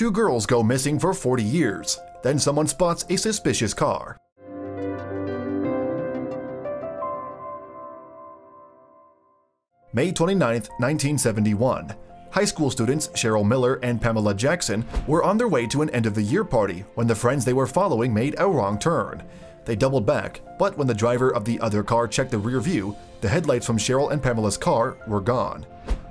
Two girls go missing for 40 years. Then someone spots a suspicious car. May 29, 1971. High school students Cheryl Miller and Pamela Jackson were on their way to an end-of-the-year party when the friends they were following made a wrong turn. They doubled back, but when the driver of the other car checked the rear view, the headlights from Cheryl and Pamela's car were gone.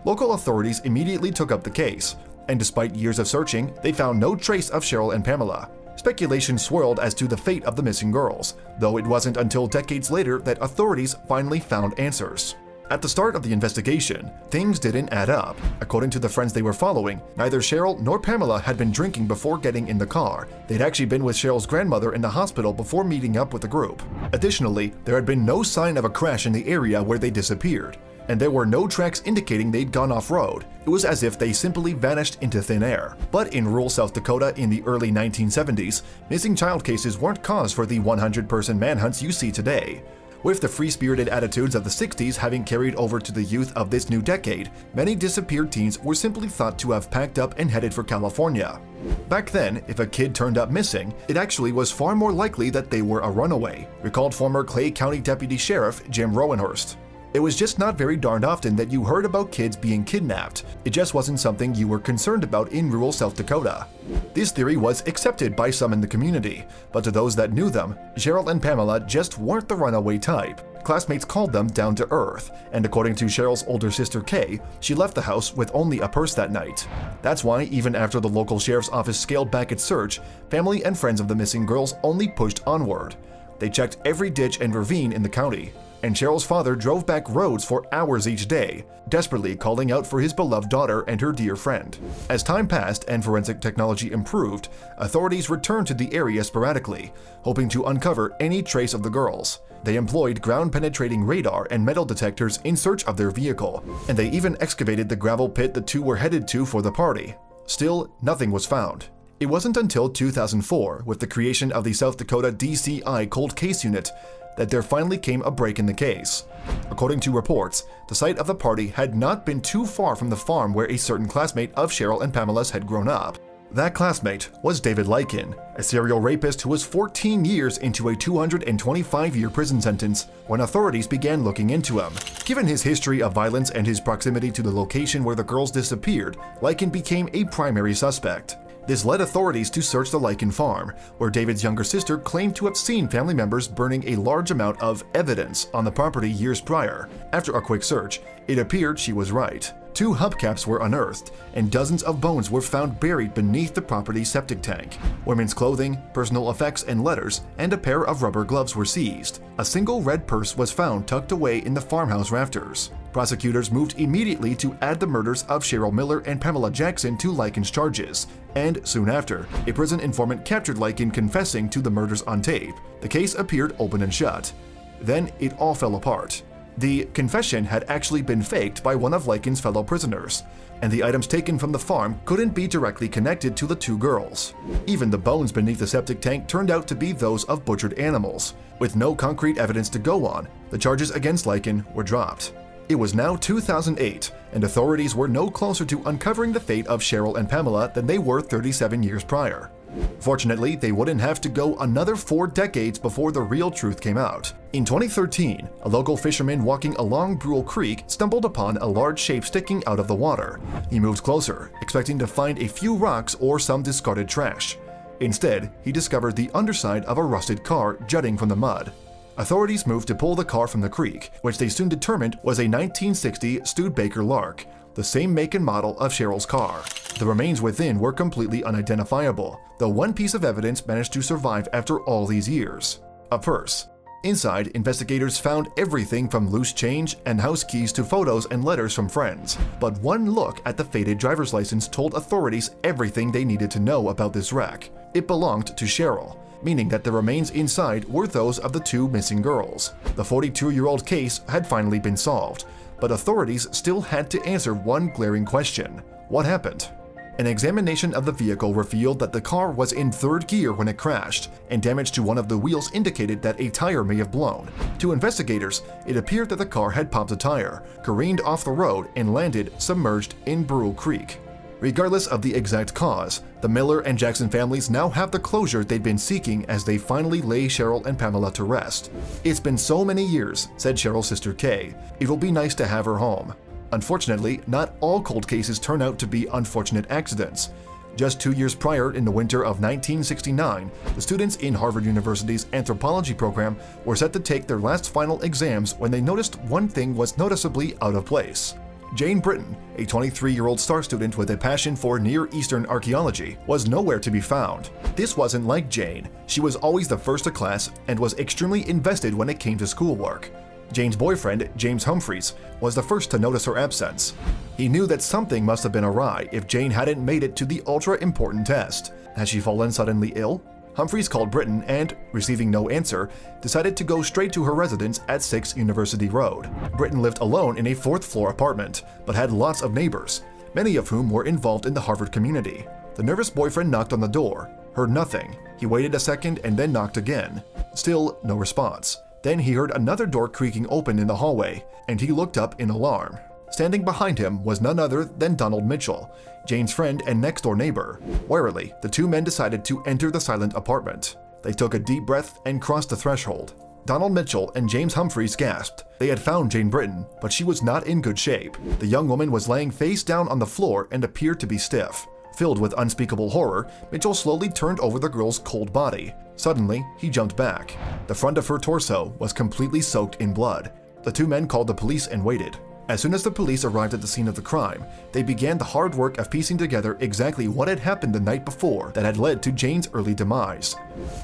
Local authorities immediately took up the case, and despite years of searching, they found no trace of Cheryl and Pamela. Speculation swirled as to the fate of the missing girls, though it wasn't until decades later that authorities finally found answers. At the start of the investigation, things didn't add up. According to the friends they were following, neither Cheryl nor Pamela had been drinking before getting in the car. They'd actually been with Cheryl's grandmother in the hospital before meeting up with the group. Additionally, there had been no sign of a crash in the area where they disappeared, and there were no tracks indicating they'd gone off-road. It was as if they simply vanished into thin air. But in rural South Dakota in the early 1970s, missing child cases weren't cause for the 100-person manhunts you see today. With the free-spirited attitudes of the 60s having carried over to the youth of this new decade, many disappeared teens were simply thought to have packed up and headed for California. Back then, if a kid turned up missing, it actually was far more likely that they were a runaway, recalled former Clay County Deputy Sheriff Jim Rowenhurst. It was just not very darned often that you heard about kids being kidnapped. It just wasn't something you were concerned about in rural South Dakota. This theory was accepted by some in the community, but to those that knew them, Cheryl and Pamela just weren't the runaway type. Classmates called them down to earth, and according to Cheryl's older sister Kay, she left the house with only a purse that night. That's why even after the local sheriff's office scaled back its search, family and friends of the missing girls only pushed onward. They checked every ditch and ravine in the county, and Cheryl's father drove back roads for hours each day, desperately calling out for his beloved daughter and her dear friend. As time passed and forensic technology improved, authorities returned to the area sporadically, hoping to uncover any trace of the girls. They employed ground-penetrating radar and metal detectors in search of their vehicle, and they even excavated the gravel pit the two were headed to for the party. Still, nothing was found. It wasn't until 2004, with the creation of the South Dakota DCI Cold Case Unit, that there finally came a break in the case. According to reports, the site of the party had not been too far from the farm where a certain classmate of Cheryl and Pamela's had grown up. That classmate was David Lykin, a serial rapist who was 14 years into a 225-year prison sentence when authorities began looking into him. Given his history of violence and his proximity to the location where the girls disappeared, Lykin became a primary suspect. This led authorities to search the Lykin farm, where David's younger sister claimed to have seen family members burning a large amount of evidence on the property years prior. After a quick search, it appeared she was right. 2 hubcaps were unearthed, and dozens of bones were found buried beneath the property's septic tank. Women's clothing, personal effects and letters, and a pair of rubber gloves were seized. A single red purse was found tucked away in the farmhouse rafters. Prosecutors moved immediately to add the murders of Cheryl Miller and Pamela Jackson to Lykin's charges, and soon after, a prison informant captured Lykin confessing to the murders on tape. The case appeared open and shut. Then it all fell apart. The confession had actually been faked by one of Lykin's fellow prisoners, and the items taken from the farm couldn't be directly connected to the 2 girls. Even the bones beneath the septic tank turned out to be those of butchered animals. With no concrete evidence to go on, the charges against Lykin were dropped. It was now 2008, and authorities were no closer to uncovering the fate of Cheryl and Pamela than they were 37 years prior. Fortunately, they wouldn't have to go another 4 decades before the real truth came out. In 2013, a local fisherman walking along Brule Creek stumbled upon a large shape sticking out of the water. He moved closer, expecting to find a few rocks or some discarded trash. Instead, he discovered the underside of a rusted car jutting from the mud. Authorities moved to pull the car from the creek, which they soon determined was a 1960 Studebaker Lark, the same make and model of Cheryl's car. The remains within were completely unidentifiable, though one piece of evidence managed to survive after all these years: a purse. Inside, investigators found everything from loose change and house keys to photos and letters from friends. But one look at the faded driver's license told authorities everything they needed to know about this wreck. It belonged to Cheryl, meaning that the remains inside were those of the 2 missing girls. The 42-year-old case had finally been solved, but authorities still had to answer one glaring question: what happened? An examination of the vehicle revealed that the car was in 3rd gear when it crashed, and damage to one of the wheels indicated that a tire may have blown. To investigators, it appeared that the car had popped a tire, careened off the road, and landed submerged in Brule Creek. Regardless of the exact cause, the Miller and Jackson families now have the closure they'd been seeking as they finally lay Cheryl and Pamela to rest. "It's been so many years," said Cheryl's sister Kay. "It will be nice to have her home." Unfortunately, not all cold cases turn out to be unfortunate accidents. Just 2 years prior, in the winter of 1969, the students in Harvard University's anthropology program were set to take their last final exams when they noticed one thing was noticeably out of place. Jane Britton, a 23-year-old star student with a passion for Near Eastern archaeology, was nowhere to be found. This wasn't like Jane. She was always the first to class and was extremely invested when it came to schoolwork. Jane's boyfriend, James Humphreys, was the first to notice her absence. He knew that something must have been awry if Jane hadn't made it to the ultra-important test. Had she fallen suddenly ill? Humphreys called Britton and, receiving no answer, decided to go straight to her residence at 6 University Road. Britton lived alone in a 4th-floor apartment, but had lots of neighbors, many of whom were involved in the Harvard community. The nervous boyfriend knocked on the door, heard nothing. He waited a second and then knocked again. Still no response. Then he heard another door creaking open in the hallway, and he looked up in alarm. Standing behind him was none other than Donald Mitchell, Jane's friend and next-door neighbor. Warily, the two men decided to enter the silent apartment. They took a deep breath and crossed the threshold. Donald Mitchell and James Humphreys gasped. They had found Jane Britton, but she was not in good shape. The young woman was laying face down on the floor and appeared to be stiff. Filled with unspeakable horror, Mitchell slowly turned over the girl's cold body. Suddenly, he jumped back. The front of her torso was completely soaked in blood. The two men called the police and waited. As soon as the police arrived at the scene of the crime, they began the hard work of piecing together exactly what had happened the night before that had led to Jane's early demise.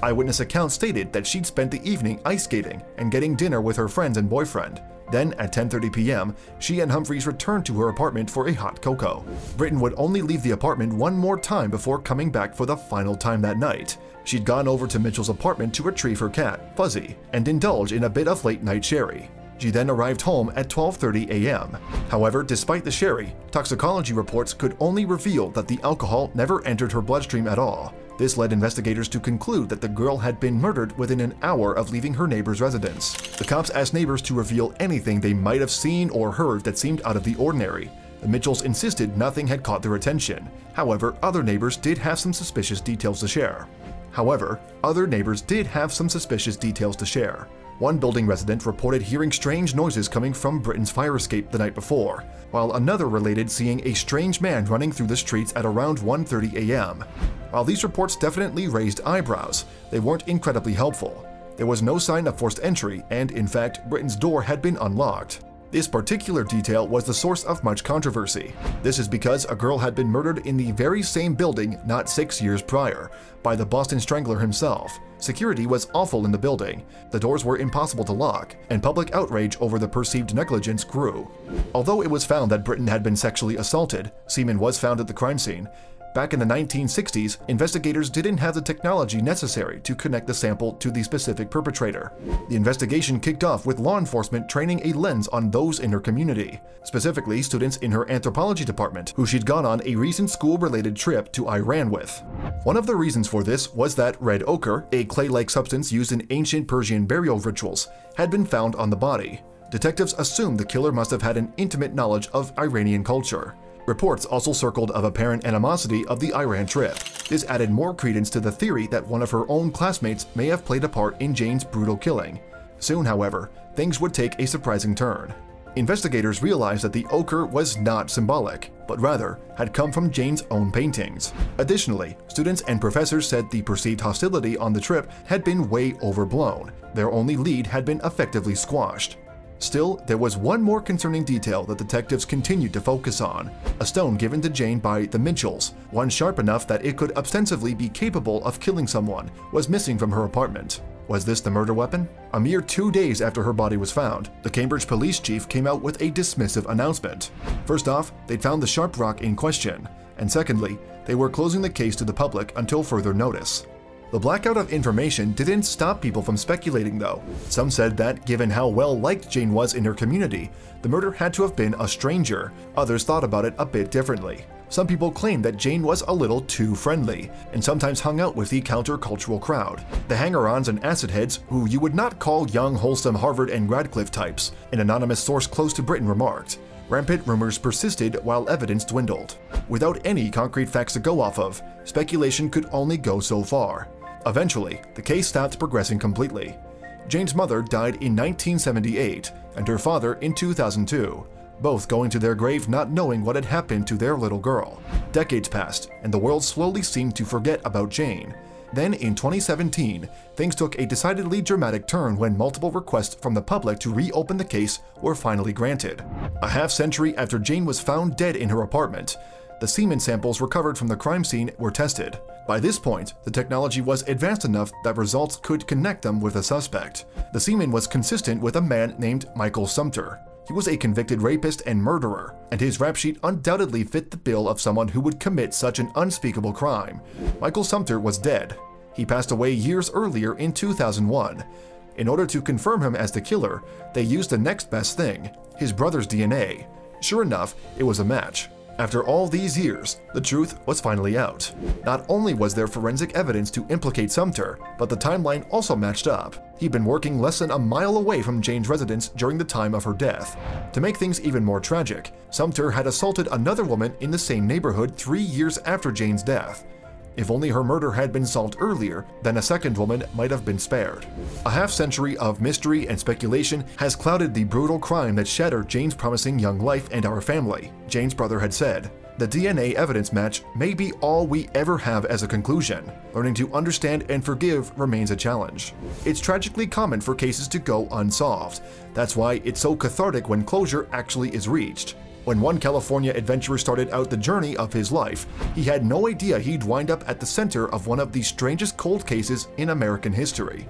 Eyewitness accounts stated that she'd spent the evening ice skating and getting dinner with her friends and boyfriend. Then, at 10:30 p.m., she and Humphreys returned to her apartment for a hot cocoa. Britton would only leave the apartment one more time before coming back for the final time that night. She'd gone over to Mitchell's apartment to retrieve her cat, Fuzzy, and indulge in a bit of late-night sherry. She then arrived home at 12:30 a.m. However, despite the sherry, toxicology reports could only reveal that the alcohol never entered her bloodstream at all. This led investigators to conclude that the girl had been murdered within an hour of leaving her neighbor's residence. The cops asked neighbors to reveal anything they might have seen or heard that seemed out of the ordinary. The Mitchells insisted nothing had caught their attention. However, other neighbors did have some suspicious details to share. One building resident reported hearing strange noises coming from Britton's fire escape the night before, while another related seeing a strange man running through the streets at around 1:30 a.m. While these reports definitely raised eyebrows, they weren't incredibly helpful. There was no sign of forced entry, and in fact, Britton's door had been unlocked. This particular detail was the source of much controversy. This is because a girl had been murdered in the very same building not 6 years prior, by the Boston Strangler himself. Security was awful in the building, the doors were impossible to lock, and public outrage over the perceived negligence grew. Although it was found that Britton had been sexually assaulted, semen was found at the crime scene. Back in the 1960s, investigators didn't have the technology necessary to connect the sample to the specific perpetrator. The investigation kicked off with law enforcement training a lens on those in her community, specifically students in her anthropology department, who she'd gone on a recent school-related trip to Iran with. One of the reasons for this was that red ochre, a clay-like substance used in ancient Persian burial rituals, had been found on the body. Detectives assumed the killer must have had an intimate knowledge of Iranian culture. Reports also circled of apparent animosity of the Iran trip. This added more credence to the theory that one of her own classmates may have played a part in Jane's brutal killing. Soon, however, things would take a surprising turn. Investigators realized that the ochre was not symbolic, but rather had come from Jane's own paintings. Additionally, students and professors said the perceived hostility on the trip had been way overblown. Their only lead had been effectively squashed. Still, there was one more concerning detail that detectives continued to focus on: a stone given to Jane by the Mitchells, one sharp enough that it could ostensibly be capable of killing someone, was missing from her apartment. Was this the murder weapon? A mere 2 days after her body was found, the Cambridge police chief came out with a dismissive announcement. First off, they'd found the sharp rock in question, and secondly, they were closing the case to the public until further notice. The blackout of information didn't stop people from speculating, though. Some said that, given how well-liked Jane was in her community, the murder had to have been a stranger. Others thought about it a bit differently. Some people claimed that Jane was a little too friendly, and sometimes hung out with the countercultural crowd. The hanger-ons and acid heads, who you would not call young, wholesome Harvard and Radcliffe types, an anonymous source close to Britton remarked. Rampant rumors persisted while evidence dwindled. Without any concrete facts to go off of, speculation could only go so far. Eventually, the case stopped progressing completely. Jane's mother died in 1978 and her father in 2002, both going to their grave not knowing what had happened to their little girl. Decades passed, and the world slowly seemed to forget about Jane. Then in 2017, things took a decidedly dramatic turn when multiple requests from the public to reopen the case were finally granted. A half-century after Jane was found dead in her apartment, the semen samples recovered from the crime scene were tested. By this point, the technology was advanced enough that results could connect them with a suspect. The semen was consistent with a man named Michael Sumter. He was a convicted rapist and murderer, and his rap sheet undoubtedly fit the bill of someone who would commit such an unspeakable crime. Michael Sumter was dead. He passed away years earlier in 2001. In order to confirm him as the killer, they used the next best thing, his brother's DNA. Sure enough, it was a match. After all these years, the truth was finally out. Not only was there forensic evidence to implicate Sumter, but the timeline also matched up. He'd been working less than a mile away from Jane's residence during the time of her death. To make things even more tragic, Sumter had assaulted another woman in the same neighborhood 3 years after Jane's death. If only her murder had been solved earlier, then a second woman might have been spared. A half-century of mystery and speculation has clouded the brutal crime that shattered Jane's promising young life and our family, Jane's brother had said. The DNA evidence match may be all we ever have as a conclusion. Learning to understand and forgive remains a challenge. It's tragically common for cases to go unsolved. That's why it's so cathartic when closure actually is reached. When one California adventurer started out the journey of his life, he had no idea he'd wind up at the center of one of the strangest cold cases in American history.